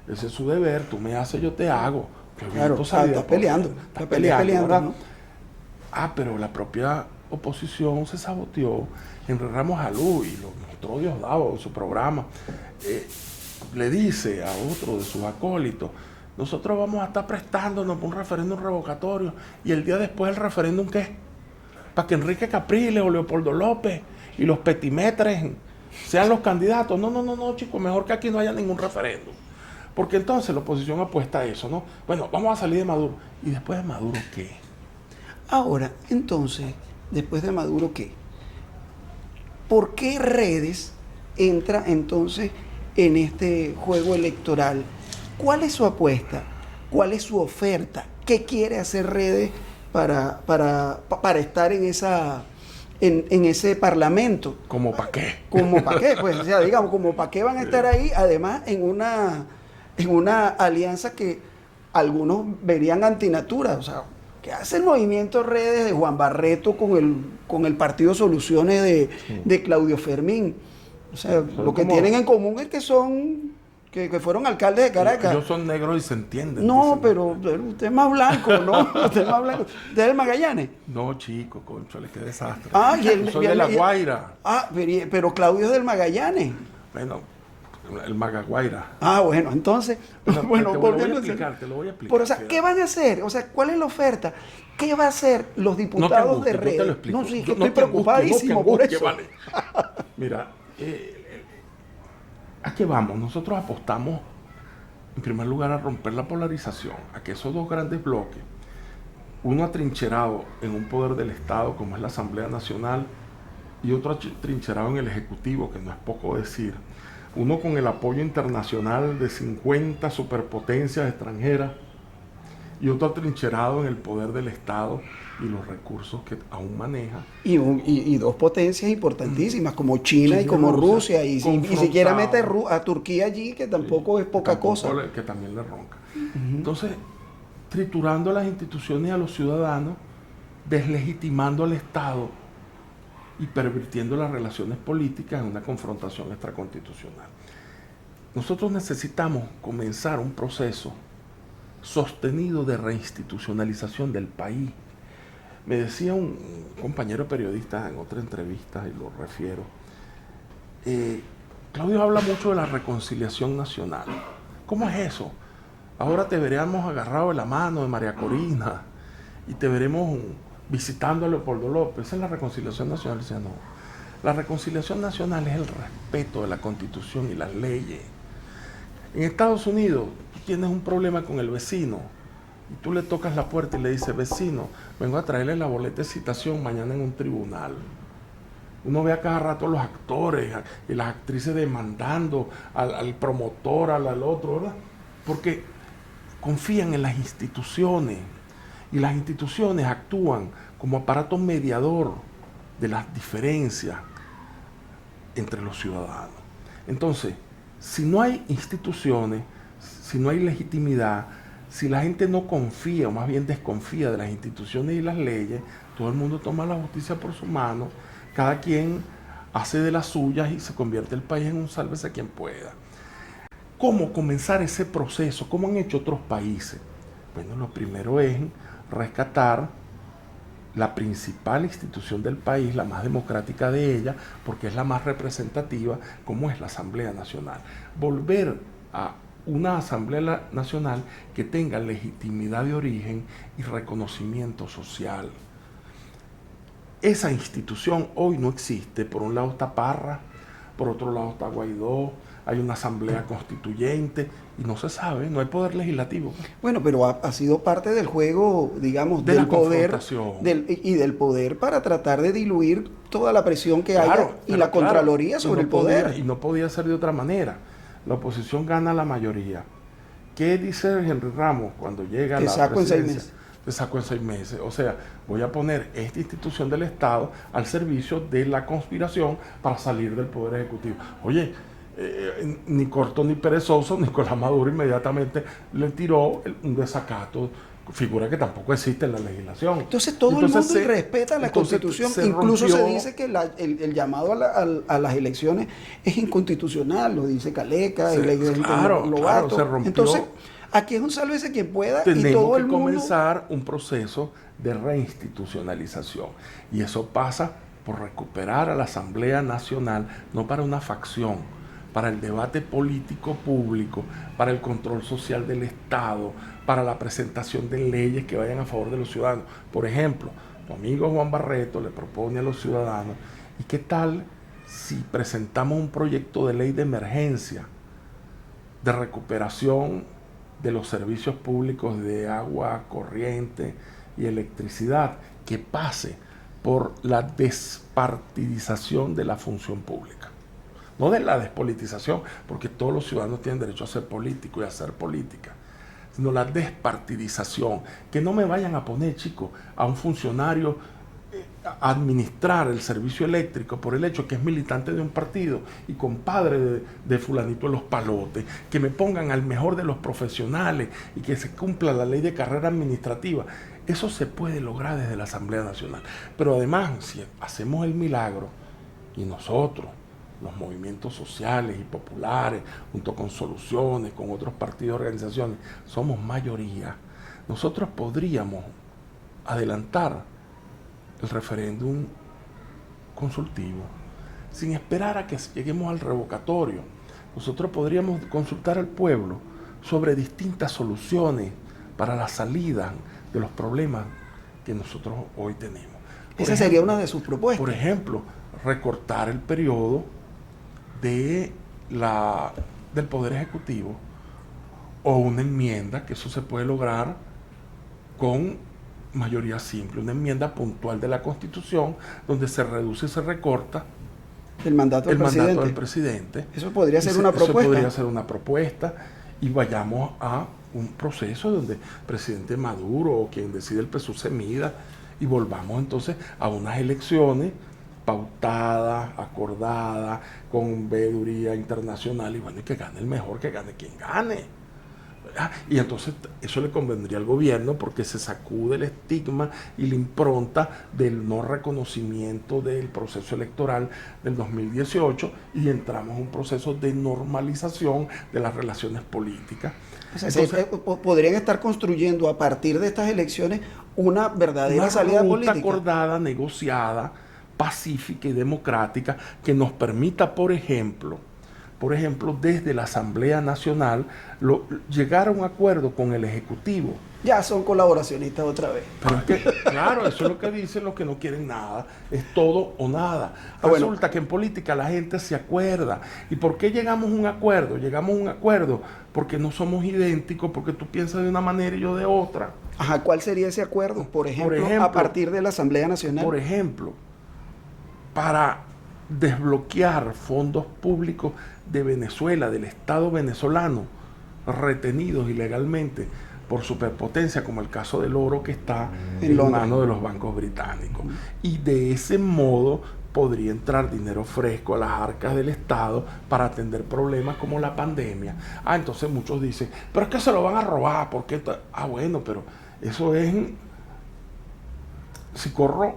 Speaker 2: Ese es su deber, tú me haces, yo te hago.
Speaker 1: Claro, está peleando,
Speaker 2: ¿no? Pero la propia oposición se saboteó. Henry Ramos Alú, y lo mostró Diosdado en su programa, le dice a otro de sus acólitos: nosotros vamos a estar prestándonos por un referéndum revocatorio, y el día después el referéndum, ¿qué? Para que Enrique Capriles o Leopoldo López y los petimetres sean los candidatos. No, chicos, mejor que aquí no haya ningún referéndum. Porque entonces la oposición apuesta a eso, ¿no? Bueno, vamos a salir de Maduro. ¿Y después de Maduro qué?
Speaker 1: Ahora, entonces, después de Maduro, ¿qué? ¿Por qué Redes entra entonces en este juego electoral? ¿Cuál es su apuesta? ¿Cuál es su oferta? ¿Qué quiere hacer Redes para estar en ese parlamento?
Speaker 2: ¿Cómo para qué?
Speaker 1: ¿Cómo para qué? Pues, o sea, digamos, ¿cómo para qué van a estar ahí? Además, en una alianza que algunos verían antinatura, o sea, ¿qué hace el movimiento Redes de Juan Barreto con el Partido Soluciones de Claudio Fermín? O sea, lo que tienen en común es que fueron alcaldes de Caracas.
Speaker 2: Ellos son negros y se entienden.
Speaker 1: No, pero usted es más blanco, ¿no? Usted es más blanco. ¿Usted es de Magallanes?
Speaker 2: No, chico, conchole, qué desastre.
Speaker 1: Yo
Speaker 2: soy de La Guaira.
Speaker 1: Pero Claudio es del Magallanes.
Speaker 2: Bueno, el Magaguaira.
Speaker 1: Bueno, entonces,
Speaker 2: te lo voy a explicar.
Speaker 1: Pero, o sea, ¿qué van a hacer? O sea, ¿cuál es la oferta? ¿Qué va a hacer los diputados de Redes?
Speaker 2: Yo te lo explico.
Speaker 1: No, sí, que estoy preocupadísimo por eso.
Speaker 2: Vale. Mira, ¿a qué vamos? Nosotros apostamos, en primer lugar, a romper la polarización, a que esos dos grandes bloques, uno atrincherado en un poder del Estado, como es la Asamblea Nacional, y otro atrincherado en el Ejecutivo, que no es poco decir, uno con el apoyo internacional de 50 superpotencias extranjeras, y otro atrincherado en el poder del Estado y los recursos que aún maneja.
Speaker 1: Y dos potencias importantísimas, como China y como Rusia, y siquiera mete a Turquía allí, que tampoco es poca cosa.
Speaker 2: Que también le ronca. Entonces, triturando a las instituciones y a los ciudadanos, deslegitimando al Estado y pervirtiendo las relaciones políticas en una confrontación extraconstitucional. Nosotros necesitamos comenzar un proceso sostenido de reinstitucionalización del país. Me decía un compañero periodista en otra entrevista, y lo refiero, Claudio habla mucho de la reconciliación nacional. ¿Cómo es eso? Ahora te veremos agarrado de la mano de María Corina y te veremos visitando a Leopoldo López. Esa es la reconciliación nacional. Dice, no. La reconciliación nacional es el respeto de la Constitución y las leyes. En Estados Unidos, tú tienes un problema con el vecino y tú le tocas la puerta y le dices: vecino, vengo a traerle la boleta de citación mañana en un tribunal. Uno ve a cada rato a los actores y las actrices demandando al promotor, al otro, ¿verdad? Porque confían en las instituciones, y las instituciones actúan como aparato mediador de las diferencias entre los ciudadanos. Entonces, si no hay instituciones, si no hay legitimidad, si la gente no confía, o más bien desconfía de las instituciones y las leyes, todo el mundo toma la justicia por su mano, cada quien hace de las suyas y se convierte el país en un sálvese quien pueda. ¿Cómo comenzar ese proceso? ¿Cómo han hecho otros países? Bueno, lo primero es rescatar la principal institución del país, la más democrática de ella, porque es la más representativa, como es la Asamblea Nacional. Volver a una Asamblea Nacional que tenga legitimidad de origen y reconocimiento social. Esa institución hoy no existe. Por un lado está Parra, por otro lado está Guaidó, hay una asamblea constituyente y no se sabe, no hay poder legislativo.
Speaker 1: Bueno, pero ha sido parte del juego, digamos, del poder y del poder para tratar de diluir toda la presión que haya y la Contraloría sobre el poder.
Speaker 2: Y no podía ser de otra manera. La oposición gana la mayoría. ¿Qué dice Henry Ramos cuando llega a la presidencia? te saco en 6 meses. O sea, voy a poner esta institución del Estado al servicio de la conspiración para salir del Poder Ejecutivo. Oye, ni corto ni perezoso, Nicolás Maduro inmediatamente le tiró un desacato, figura que tampoco existe en la legislación.
Speaker 1: Entonces todo el mundo respeta la Constitución, incluso se dice que el llamado a las elecciones es inconstitucional, lo dice Caleca, el Lobato.
Speaker 2: Se rompió.
Speaker 1: Entonces, aquí es un sálvese quien pueda
Speaker 2: Tenemos
Speaker 1: y todo el
Speaker 2: que
Speaker 1: mundo...
Speaker 2: comenzar un proceso de reinstitucionalización y eso pasa por recuperar a la Asamblea Nacional, no para una facción, para el debate político público, para el control social del Estado, para la presentación de leyes que vayan a favor de los ciudadanos. Por ejemplo, tu amigo Juan Barreto le propone a los ciudadanos, ¿y qué tal si presentamos un proyecto de ley de emergencia, de recuperación de los servicios públicos de agua, corriente y electricidad, que pase por la despartidización de la función pública? No de la despolitización, porque todos los ciudadanos tienen derecho a ser políticos y a hacer política, sino la despartidización. Que no me vayan a poner, chicos, a un funcionario a administrar el servicio eléctrico por el hecho que es militante de un partido y compadre de fulanito de los palotes, que me pongan al mejor de los profesionales y que se cumpla la ley de carrera administrativa. Eso se puede lograr desde la Asamblea Nacional. Pero además, si hacemos el milagro y nosotros, los movimientos sociales y populares, junto con Soluciones, con otros partidos y organizaciones, somos mayoría, nosotros podríamos adelantar el referéndum consultivo sin esperar a que lleguemos al revocatorio. Nosotros podríamos consultar al pueblo sobre distintas soluciones para la salida de los problemas que nosotros hoy tenemos.
Speaker 1: Esa sería una de sus propuestas.
Speaker 2: Por ejemplo, recortar el periodo del Poder Ejecutivo, o una enmienda, que eso se puede lograr con mayoría simple, una enmienda puntual de la Constitución donde se reduce y se recorta
Speaker 1: el mandato del
Speaker 2: presidente.
Speaker 1: Eso podría ser una propuesta.
Speaker 2: Eso podría ser una propuesta y vayamos a un proceso donde el presidente Maduro o quien decide el PSUV se mida y volvamos entonces a unas elecciones pautadas, acordadas, con veeduría internacional, y bueno, y que gane el mejor, que gane quien gane. Y entonces eso le convendría al gobierno porque se sacude el estigma y la impronta del no reconocimiento del proceso electoral del 2018 y entramos en un proceso de normalización de las relaciones políticas.
Speaker 1: Entonces, podrían estar construyendo a partir de estas elecciones una verdadera salida política.
Speaker 2: Una acordada, negociada, pacífica y democrática que nos permita, por ejemplo, desde la Asamblea Nacional, llegar a un acuerdo con el Ejecutivo.
Speaker 1: Ya son colaboracionistas otra vez.
Speaker 2: Pero es que, claro, eso es lo que dicen los que no quieren nada. Es todo o nada. Resulta que en política la gente se acuerda. ¿Y por qué llegamos a un acuerdo? Llegamos a un acuerdo porque no somos idénticos, porque tú piensas de una manera y yo de otra.
Speaker 1: Ajá, ¿cuál sería ese acuerdo? Por ejemplo, a partir de la Asamblea Nacional.
Speaker 2: Por ejemplo, para desbloquear fondos públicos de Venezuela, del Estado venezolano, retenidos ilegalmente por superpotencia, como el caso del oro que está en manos de los bancos británicos. Y de ese modo podría entrar dinero fresco a las arcas del Estado para atender problemas como la pandemia. Entonces muchos dicen, pero es que se lo van a robar, ¿por qué? Bueno, pero eso es, si corro,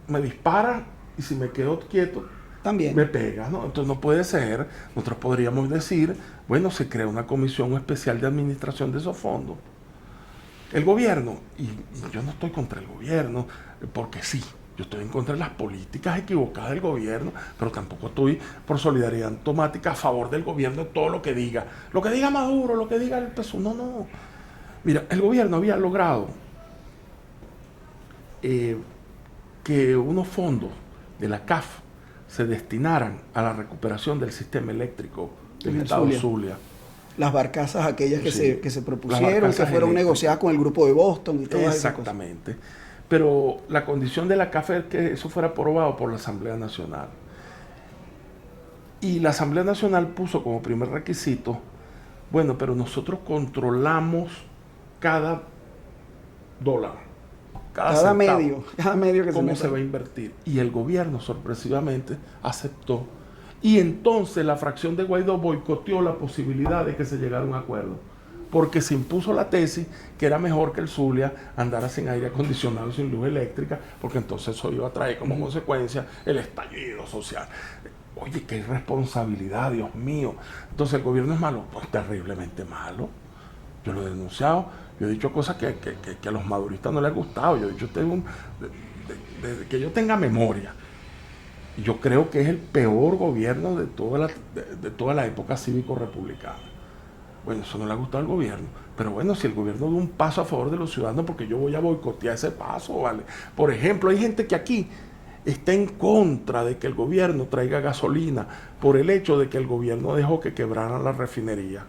Speaker 2: me dispara, y si me quedo quieto,
Speaker 1: también
Speaker 2: me pega, ¿no? Entonces no puede ser. Nosotros podríamos decir, bueno, se crea una comisión especial de administración de esos fondos. El gobierno, y yo no estoy contra el gobierno, porque sí, yo estoy en contra de las políticas equivocadas del gobierno, pero tampoco estoy por solidaridad automática a favor del gobierno de todo lo que diga. Lo que diga Maduro, lo que diga el PSUV, no. Mira, el gobierno había logrado que unos fondos de la CAF se destinaran a la recuperación del sistema eléctrico del estado Zulia.
Speaker 1: Las barcazas aquellas que se propusieron, que fueron negociadas con el grupo de Boston y todo eso.
Speaker 2: Exactamente. Pero la condición de la CAF es que eso fuera aprobado por la Asamblea Nacional. Y la Asamblea Nacional puso como primer requisito, bueno, pero nosotros controlamos cada dólar.
Speaker 1: Cada medio que
Speaker 2: ¿Cómo se va a invertir? Y el gobierno sorpresivamente aceptó. Y entonces la fracción de Guaidó boicoteó la posibilidad de que se llegara a un acuerdo. Porque se impuso la tesis que era mejor que el Zulia andara sin aire acondicionado y sin luz eléctrica, porque entonces eso iba a traer como consecuencia el estallido social. Oye, qué irresponsabilidad, Dios mío. Entonces el gobierno es malo, pues terriblemente malo. Yo lo he denunciado, yo he dicho cosas que a los maduristas no les ha gustado. Yo he dicho, que yo tenga memoria. Yo creo que es el peor gobierno de toda la época cívico-republicana. Bueno, eso no le ha gustado al gobierno. Pero bueno, si el gobierno da un paso a favor de los ciudadanos, porque yo voy a boicotear ese paso, ¿vale? Por ejemplo, hay gente que aquí está en contra de que el gobierno traiga gasolina por el hecho de que el gobierno dejó que quebraran la refinería.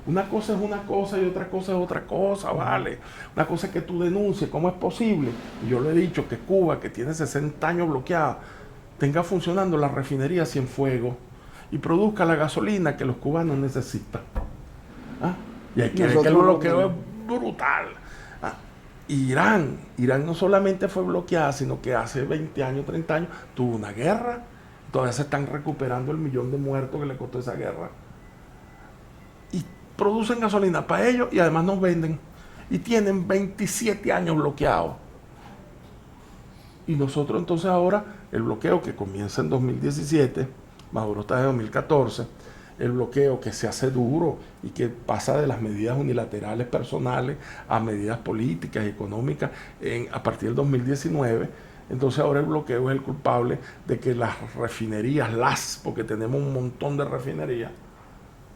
Speaker 2: Una cosa es una cosa y otra cosa es otra cosa, ¿vale? Una cosa es que tú denuncies, ¿cómo es posible? Y yo le he dicho que Cuba, que tiene 60 años bloqueada, tenga funcionando la refinería Cienfuegos y produzca la gasolina que los cubanos necesitan. ¿Ah? Y hay que ver que el bloqueo es brutal. ¿Ah? Irán no solamente fue bloqueada, sino que hace 20 años, 30 años, tuvo una guerra. Todavía se están recuperando el 1.000.000 de muertos que le costó esa guerra. Y producen gasolina para ellos y además nos venden. Y tienen 27 años bloqueados. Y nosotros entonces ahora, el bloqueo que comienza en 2017, Maduro está de 2014, el bloqueo que se hace duro y que pasa de las medidas unilaterales personales a medidas políticas y económicas a partir del 2019, entonces ahora el bloqueo es el culpable de que las refinerías, porque tenemos un montón de refinerías,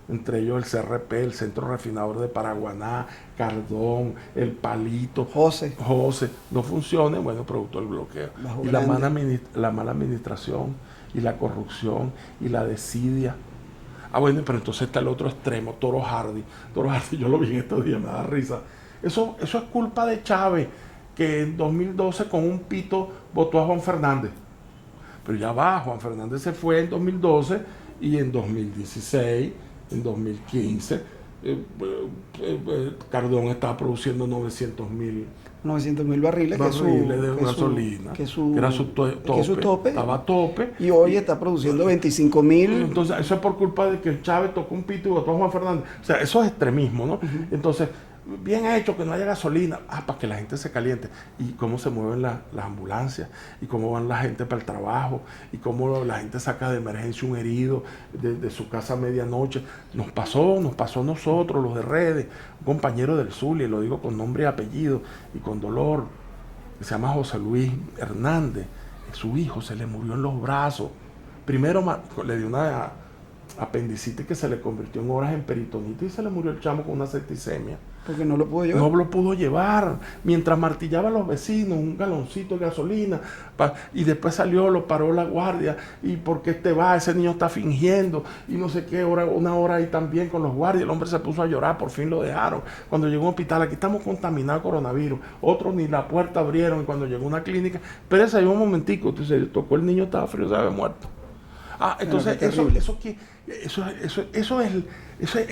Speaker 2: entre ellos el CRP, el Centro Refinador de Paraguaná, Cardón, El Palito,
Speaker 1: José,
Speaker 2: no funcionen, bueno, producto del bloqueo. Y la mala administración, y la corrupción, y la desidia. Ah, bueno, pero entonces está el otro extremo, Toro Hardy. Toro Hardy, yo lo vi en estos días, me da risa. Eso es culpa de Chávez, que en 2012 con un pito votó a Juan Fernández. Pero ya va, Juan Fernández se fue en 2012 y en 2016... En 2015, Cardón estaba produciendo 900.000
Speaker 1: barriles
Speaker 2: de gasolina, que era su tope, estaba a tope.
Speaker 1: Y hoy está produciendo 25.000.
Speaker 2: Entonces, eso es por culpa de que Chávez tocó un pito y votó a Juan Fernández. O sea, eso es extremismo, ¿no? Uh-huh. Entonces, bien hecho que no haya gasolina, para que la gente se caliente. Y cómo se mueven las ambulancias, y cómo van la gente para el trabajo, y cómo la gente saca de emergencia un herido de su casa a medianoche. Nos pasó a nosotros, los de redes, un compañero del Zulia, y lo digo con nombre y apellido, y con dolor, que se llama José Luis Hernández. Su hijo se le murió en los brazos. Primero le dio una apendicitis que se le convirtió en horas en peritonitis y se le murió el chamo con una septicemia.
Speaker 1: Porque no lo pudo llevar.
Speaker 2: No lo pudo llevar. Mientras martillaba a los vecinos un galoncito de gasolina. Y después salió, lo paró la guardia. ¿Y por qué te va? Ese niño está fingiendo. Y no sé qué, una hora ahí también con los guardias. El hombre se puso a llorar, por fin lo dejaron. Cuando llegó a un hospital, aquí estamos contaminados coronavirus. Otros ni la puerta abrieron. Y cuando llegó a una clínica, pero ese un momentico, entonces tocó el niño, estaba frío, se había muerto. Entonces ese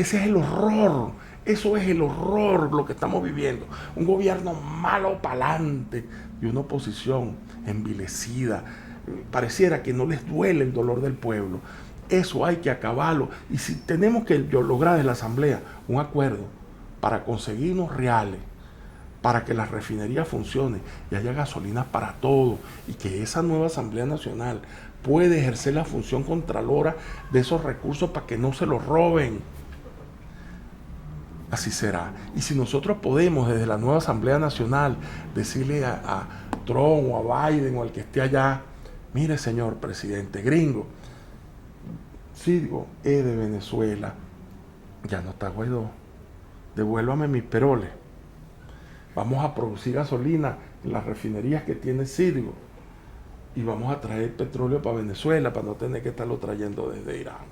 Speaker 2: es el horror. Eso es el horror lo que estamos viviendo. Un gobierno malo pa'lante y una oposición envilecida. Pareciera que no les duele el dolor del pueblo. Eso hay que acabarlo. Y si tenemos que lograr en la Asamblea un acuerdo para conseguirnos reales, para que las refinerías funcionen y haya gasolina para todo, y que esa nueva Asamblea Nacional pueda ejercer la función contralora de esos recursos para que no se los roben. Así será. Y si nosotros podemos desde la nueva Asamblea Nacional decirle a Trump o a Biden o al que esté allá, mire señor presidente gringo, Citgo es de Venezuela, ya no está Guaidó, devuélvame mis peroles, vamos a producir gasolina en las refinerías que tiene Citgo y vamos a traer petróleo para Venezuela para no tener que estarlo trayendo desde Irán.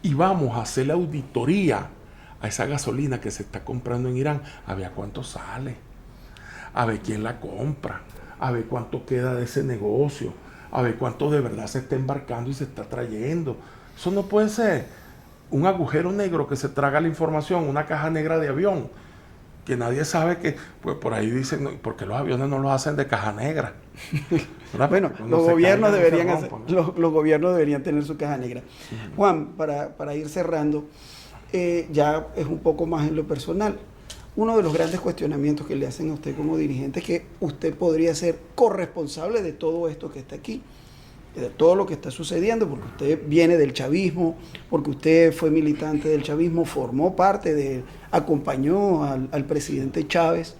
Speaker 2: Y vamos a hacer la auditoría a esa gasolina que se está comprando en Irán, a ver cuánto sale, a ver quién la compra, a ver cuánto queda de ese negocio, a ver cuánto de verdad se está embarcando y se está trayendo. Eso no puede ser un agujero negro que se traga la información, una caja negra de avión. que nadie sabe que, pues por ahí dicen, ¿por qué los aviones no los hacen de caja negra?
Speaker 1: Bueno, los gobiernos deberían hacer, los gobiernos deberían tener su caja negra. Juan, para ir cerrando, ya es un poco más en lo personal. Uno de los grandes cuestionamientos que le hacen a usted como dirigente es que usted podría ser corresponsable de todo esto que está aquí, de todo lo que está sucediendo, porque usted viene del chavismo, porque usted fue militante del chavismo, formó parte acompañó al presidente Chávez,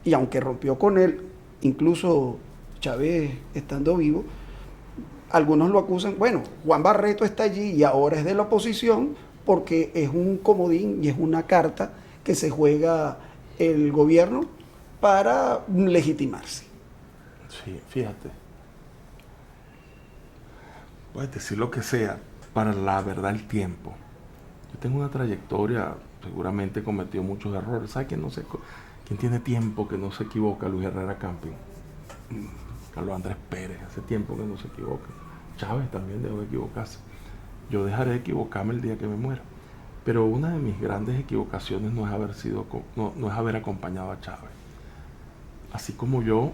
Speaker 1: y aunque rompió con él, incluso Chávez estando vivo, algunos lo acusan, bueno, Juan Barreto está allí y ahora es de la oposición porque es un comodín y es una carta que se juega el gobierno para legitimarse.
Speaker 2: Sí, fíjate. Puedes decir lo que sea, para la verdad el tiempo. Yo tengo una trayectoria, seguramente he cometido muchos errores. ¿Sabes quién quién tiene tiempo que no se equivoca? Luis Herrera Camping, Carlos Andrés Pérez, hace tiempo que no se equivoca. Chávez también dejó de equivocarse. Yo dejaré de equivocarme el día que me muera. Pero una de mis grandes equivocaciones no es haber acompañado a Chávez. Así como yo,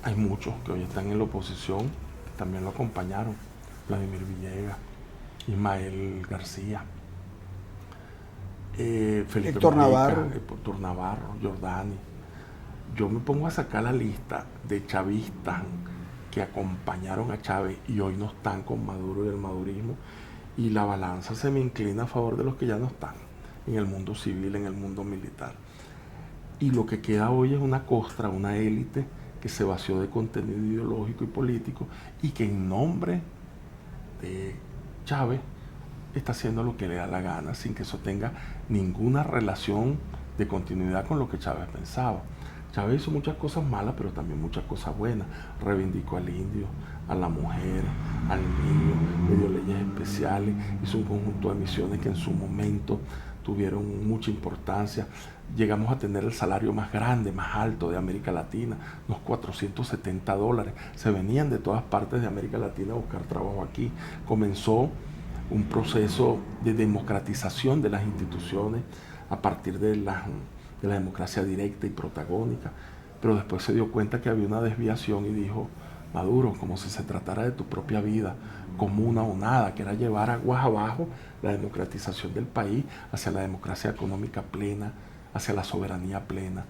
Speaker 2: hay muchos que hoy están en la oposición que también lo acompañaron. Vladimir Villegas, Ismael García, Felipe
Speaker 1: Héctor Navarro,
Speaker 2: Héctor Navarro, Giordani. Yo me pongo a sacar la lista de chavistas que acompañaron a Chávez y hoy no están con Maduro y el madurismo, y la balanza se me inclina a favor de los que ya no están en el mundo civil, en el mundo militar. Y lo que queda hoy es una costra, una élite que se vació de contenido ideológico y político y que en nombre de Chávez está haciendo lo que le da la gana sin que eso tenga ninguna relación de continuidad con lo que Chávez pensaba. Chávez hizo muchas cosas malas, pero también muchas cosas buenas. Reivindicó al indio, a la mujer, al niño, le dio leyes especiales, hizo un conjunto de misiones que en su momento tuvieron mucha importancia. Llegamos a tener el salario más grande, más alto de América Latina, unos $470. Se venían de todas partes de América Latina a buscar trabajo aquí. Comenzó un proceso de democratización de las instituciones a partir de la democracia directa y protagónica, pero después se dio cuenta que había una desviación y dijo, Maduro, como si se tratara de tu propia vida, comuna o nada, que era llevar aguas abajo la democratización del país hacia la democracia económica plena, hacia la soberanía plena.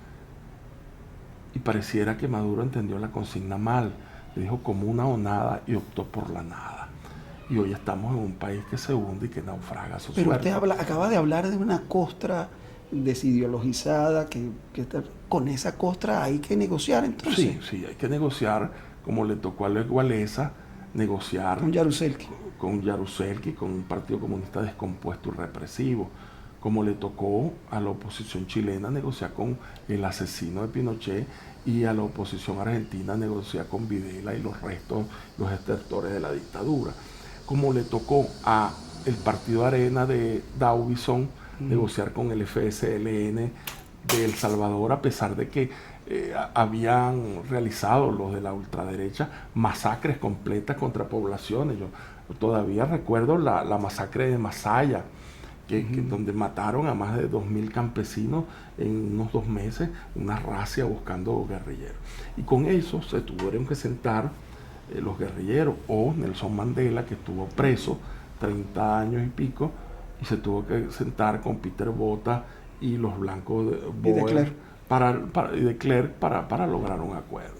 Speaker 2: Y pareciera que Maduro entendió la consigna mal, le dijo comuna o nada y optó por la nada. Y hoy estamos en un país que se hunde y que naufraga a su
Speaker 1: Pero
Speaker 2: suerte.
Speaker 1: usted acaba de hablar de una costra desideologizada, con esa costra hay que negociar entonces.
Speaker 2: Sí, hay que negociar, como le tocó a la Gualesa, negociar
Speaker 1: con Jaruzelski,
Speaker 2: con un partido comunista descompuesto y represivo, como le tocó a la oposición chilena negociar con el asesino de Pinochet y a la oposición argentina negociar con Videla y los restos, los estertores de la dictadura, como le tocó a el partido Arena de Dauvison negociar con el FSLN de El Salvador, a pesar de que habían realizado los de la ultraderecha masacres completas contra poblaciones. Yo todavía recuerdo la masacre de Masaya, donde mataron a más de 2.000 campesinos en unos 2 meses, una racia buscando guerrilleros. Y con eso se tuvieron que sentar los guerrilleros, o Nelson Mandela, que estuvo preso 30 años y pico, y se tuvo que sentar con Peter Botha y los blancos de Klerk para lograr un acuerdo.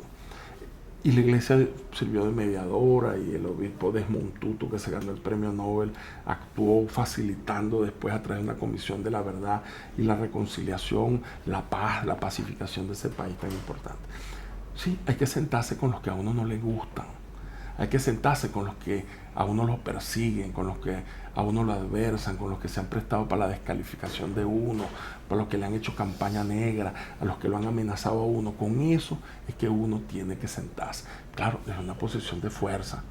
Speaker 2: Y la iglesia sirvió de mediadora, y el obispo Desmond Tutu, que se ganó el premio Nobel, actuó facilitando después a través de una comisión de la verdad y la reconciliación, la paz, la pacificación de ese país tan importante. Sí, hay que sentarse con los que a uno no le gustan. Hay que sentarse con los que a uno lo persiguen, con los que a uno lo adversan, con los que se han prestado para la descalificación de uno, para los que le han hecho campaña negra, a los que lo han amenazado a uno. Con eso es que uno tiene que sentarse. Claro, desde una posición de fuerza,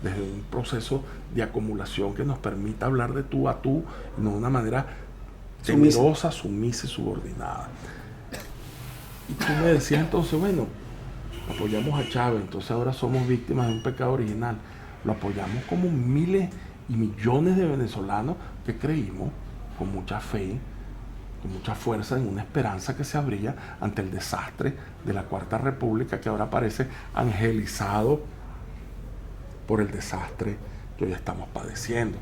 Speaker 2: desde un proceso de acumulación que nos permita hablar de tú a tú, no de una manera temerosa, sumisa y subordinada. Y tú me decías entonces, bueno, apoyamos a Chávez, entonces ahora somos víctimas de un pecado original. Lo apoyamos como miles y millones de venezolanos que creímos con mucha fe con mucha fuerza en una esperanza que se abría ante el desastre de la Cuarta República, que ahora parece angelizado por el desastre que hoy estamos padeciendo.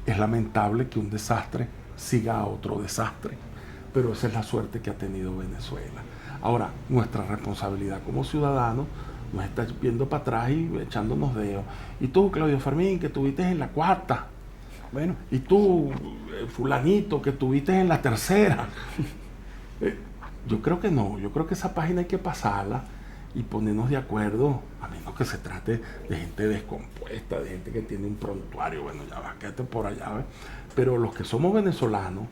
Speaker 2: Es lamentable que un desastre siga a otro desastre, pero esa es la suerte que ha tenido Venezuela. Ahora, nuestra responsabilidad como ciudadanos nos está viendo para atrás y echándonos dedos. Y tú, Claudio Fermín, que estuviste en la cuarta. Bueno, y tú, fulanito, que estuviste en la tercera. Yo creo que no, yo creo que esa página hay que pasarla y ponernos de acuerdo, a menos que se trate de gente descompuesta, de gente que tiene un prontuario, bueno, ya va, quédate por allá, ¿ves? Pero los que somos venezolanos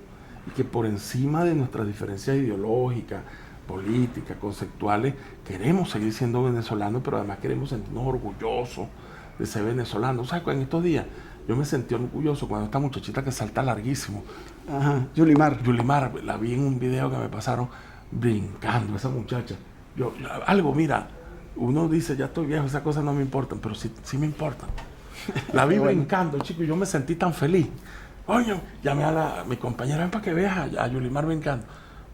Speaker 2: y que por encima de nuestras diferencias ideológicas, políticas, conceptuales, queremos seguir siendo venezolanos, pero además queremos sentirnos orgullosos de ser venezolanos. ¿Sabes? En estos días yo me sentí orgulloso cuando esta muchachita que salta larguísimo,
Speaker 1: Ajá, Yulimar,
Speaker 2: la vi en un video que me pasaron brincando, esa muchacha. Mira, uno dice, ya estoy viejo, esas cosas no me importan, pero sí me importan. La vi brincando, chico, y yo me sentí tan feliz. Oye, llamé a mi compañera, ven para que veas a Yulimar brincando,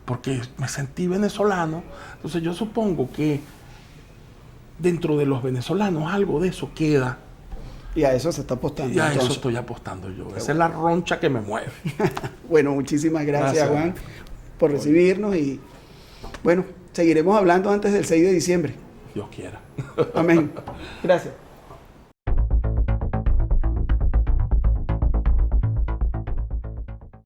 Speaker 2: porque me sentí venezolano. Entonces yo supongo que dentro de los venezolanos algo de eso queda.
Speaker 1: Y a eso se está apostando.
Speaker 2: Y a eso estoy apostando yo. Esa es la roncha que me mueve.
Speaker 1: Bueno, muchísimas gracias, Juan, por recibirnos y bueno, seguiremos hablando antes del 6 de diciembre.
Speaker 2: Dios quiera.
Speaker 1: Amén. Gracias.